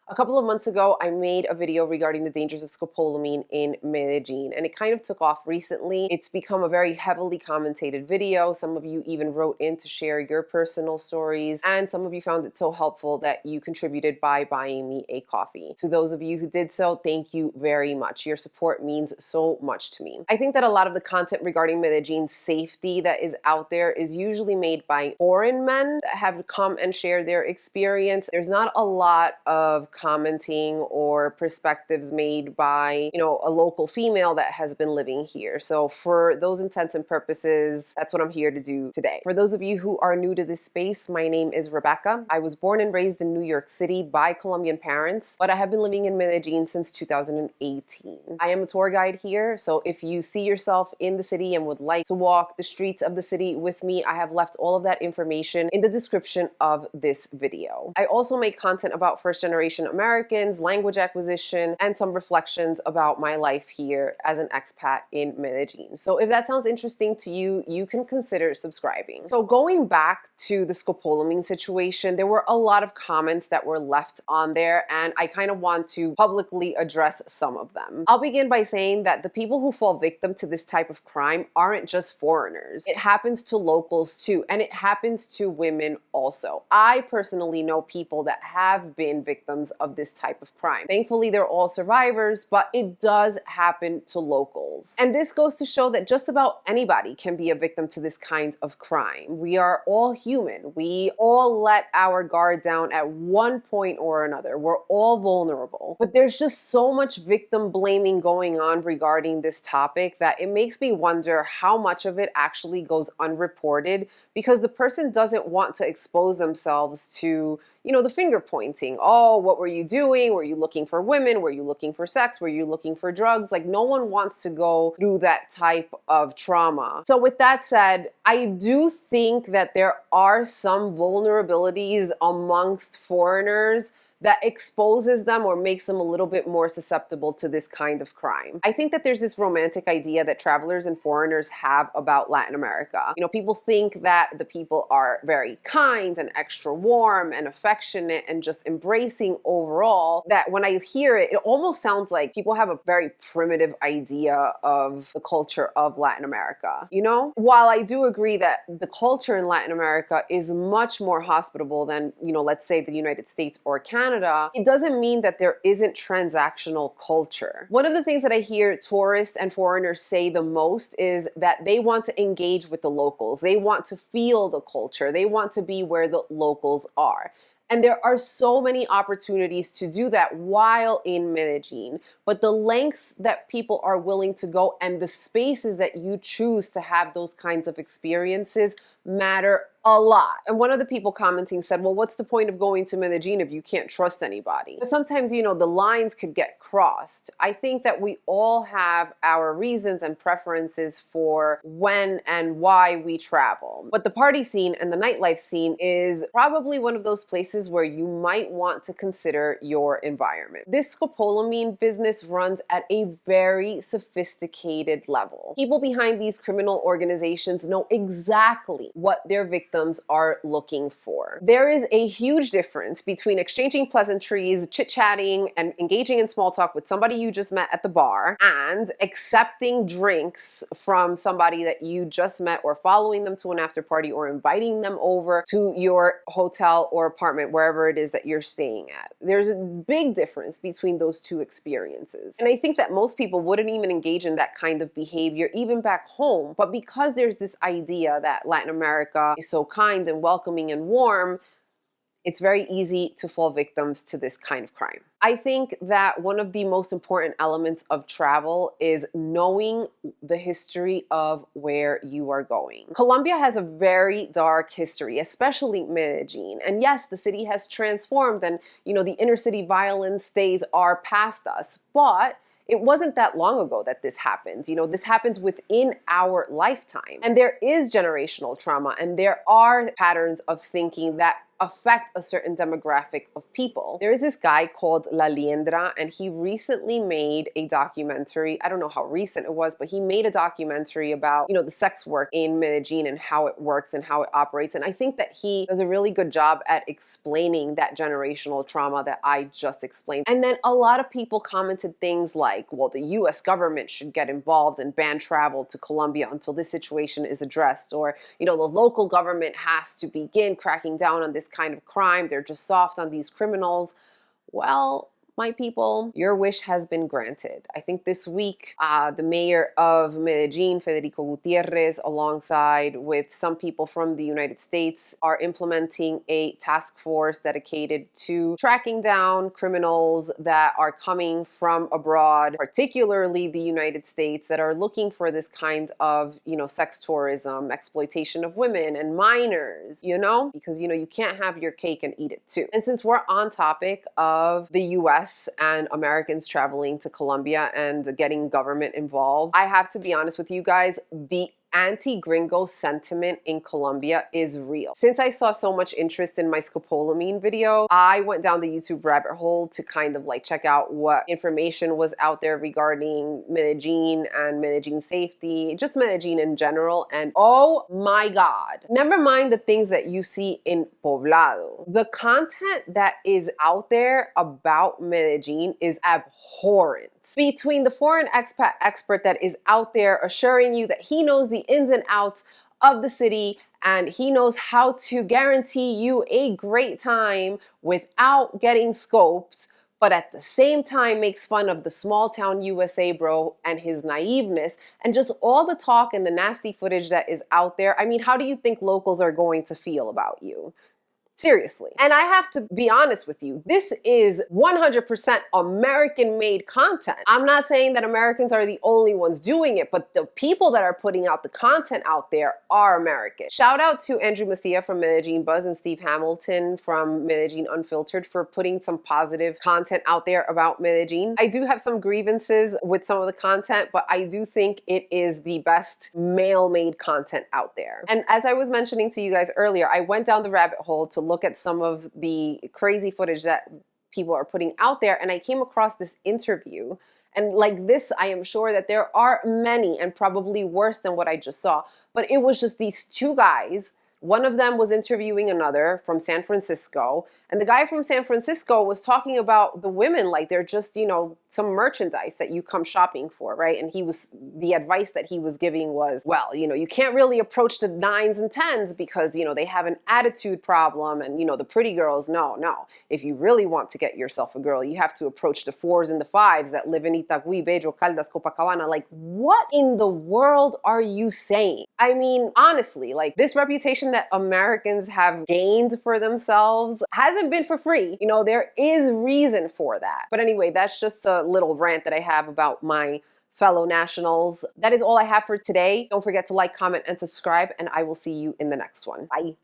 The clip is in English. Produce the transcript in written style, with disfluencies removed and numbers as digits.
A couple of months ago, I made a video regarding the dangers of scopolamine in Medellín, and it kind of took off recently. It's become a very heavily commentated video. Some of you even wrote in to share your personal stories, and some of you found it so helpful that you contributed by buying me a coffee. To those of you who did so, thank you very much. Your support means so much to me. I think that a lot of the content regarding Medellín's safety that is out there is usually made by foreign men that have come and shared their experience. There's not a lot of commenting or perspectives made by, a local female that has been living here. So for those intents and purposes, that's what I'm here to do today. For those of you who are new to this space, my name is Rebecca. I was born and raised in New York City by Colombian parents, but I have been living in Medellin since 2018. I am a tour guide here, so if you see yourself in the city and would like to walk the streets of the city with me, I have left all of that information in the description of this video. I also make content about first-generation Americans, language acquisition, and some reflections about my life here as an expat in Medellin. So if that sounds interesting to you, you can consider subscribing. So going back to the scopolamine situation, there were a lot of comments that were left on there, and I kind of want to publicly address some of them. I'll begin by saying that the people who fall victim to this type of crime aren't just foreigners. It happens to locals too, and it happens to women also. I personally know people that have been victims of this type of crime. Thankfully, they're all survivors, but it does happen to locals. And this goes to show that just about anybody can be a victim to this kind of crime. We are all human. We all let our guard down at one point or another. We're all vulnerable. But there's just so much victim blaming going on regarding this topic that it makes me wonder how much of it actually goes unreported because the person doesn't want to expose themselves to the finger pointing. Oh, what were you doing? Were you looking for women? Were you looking for sex? Were you looking for drugs? Like, no one wants to go through that type of trauma. So with that said, I do think that there are some vulnerabilities amongst foreigners that exposes them or makes them a little bit more susceptible to this kind of crime. I think that there's this romantic idea that travelers and foreigners have about Latin America. People think that the people are very kind and extra warm and affectionate and just embracing overall, that when I hear it, it almost sounds like people have a very primitive idea of the culture of Latin America. While I do agree that the culture in Latin America is much more hospitable than, let's say the United States or Canada, it doesn't mean that there isn't transactional culture. One of the things that I hear tourists and foreigners say the most is that they want to engage with the locals. They want to feel the culture. They want to be where the locals are. And there are so many opportunities to do that while in Medellin. But the lengths that people are willing to go and the spaces that you choose to have those kinds of experiences matter a lot. And one of the people commenting said, well, what's the point of going to Medellin if you can't trust anybody? But sometimes, the lines could get crossed. I think that we all have our reasons and preferences for when and why we travel. But the party scene and the nightlife scene is probably one of those places where you might want to consider your environment. This scopolamine business runs at a very sophisticated level. People behind these criminal organizations know exactly what their victims are looking for. There is a huge difference between exchanging pleasantries, chit-chatting, and engaging in small talk with somebody you just met at the bar and accepting drinks from somebody that you just met or following them to an after party or inviting them over to your hotel or apartment, wherever it is that you're staying at. There's a big difference between those two experiences. And I think that most people wouldn't even engage in that kind of behavior even back home. But because there's this idea that Latin America is so kind and welcoming and warm, it's very easy to fall victims to this kind of crime. I think that one of the most important elements of travel is knowing the history of where you are going. Colombia has a very dark history, especially Medellin. And yes, the city has transformed and, the inner city violence days are past us, but it wasn't that long ago that this happened. This happens within our lifetime. And there is generational trauma, and there are patterns of thinking that affect a certain demographic of people. There is this guy called La Liendra, and he recently made a documentary. I don't know how recent it was, but he made a documentary about, the sex work in Medellín and how it works and how it operates. And I think that he does a really good job at explaining that generational trauma that I just explained. And then a lot of people commented things like, well, the US government should get involved and ban travel to Colombia until this situation is addressed. Or, the local government has to begin cracking down on this kind of crime. They're just soft on these criminals. Well, my people, your wish has been granted. I think this week, the mayor of Medellín, Federico Gutierrez, alongside with some people from the United States, are implementing a task force dedicated to tracking down criminals that are coming from abroad, particularly the United States, that are looking for this kind of, sex tourism, exploitation of women and minors, because, you can't have your cake and eat it too. And since we're on topic of the US and Americans traveling to Colombia and getting government involved, I have to be honest with you guys, the anti-gringo sentiment in Colombia is real. Since I saw so much interest in my Scopolamine video, I went down the YouTube rabbit hole to kind of check out what information was out there regarding Medellín and Medellín safety, just Medellín in general. And oh my God, never mind the things that you see in Poblado. The content that is out there about Medellín is abhorrent. Between the foreign expat expert that is out there assuring you that he knows the ins and outs of the city and he knows how to guarantee you a great time without getting scopes, but at the same time makes fun of the small town USA bro and his naiveness and just all the talk and the nasty footage that is out there. I mean, how do you think locals are going to feel about you? Seriously. And I have to be honest with you, this is 100% American-made content. I'm not saying that Americans are the only ones doing it, but the people that are putting out the content out there are American. Shout out to Andrew Macia from Medellín Buzz and Steve Hamilton from Medellín Unfiltered for putting some positive content out there about Medellín. I do have some grievances with some of the content, but I do think it is the best male-made content out there. And as I was mentioning to you guys earlier, I went down the rabbit hole to look at some of the crazy footage that people are putting out there, and I came across this interview. And like this, I am sure that there are many and probably worse than what I just saw, but it was just these two guys. One of them was interviewing another from San Francisco, and the guy from San Francisco was talking about the women like they're just, some merchandise that you come shopping for, right? And the advice that he was giving was, well, you can't really approach the 9s and 10s because, they have an attitude problem and, the pretty girls, no. If you really want to get yourself a girl, you have to approach the 4s and the 5s that live in Itagüí, Bello, Caldas, Copacabana. Like, what in the world are you saying? I mean, honestly, this reputation that Americans have gained for themselves hasn't been for free. There is reason for that. But anyway, that's just a little rant that I have about my fellow nationals. That is all I have for today. Don't forget to like, comment, and subscribe, and I will see you in the next one. Bye.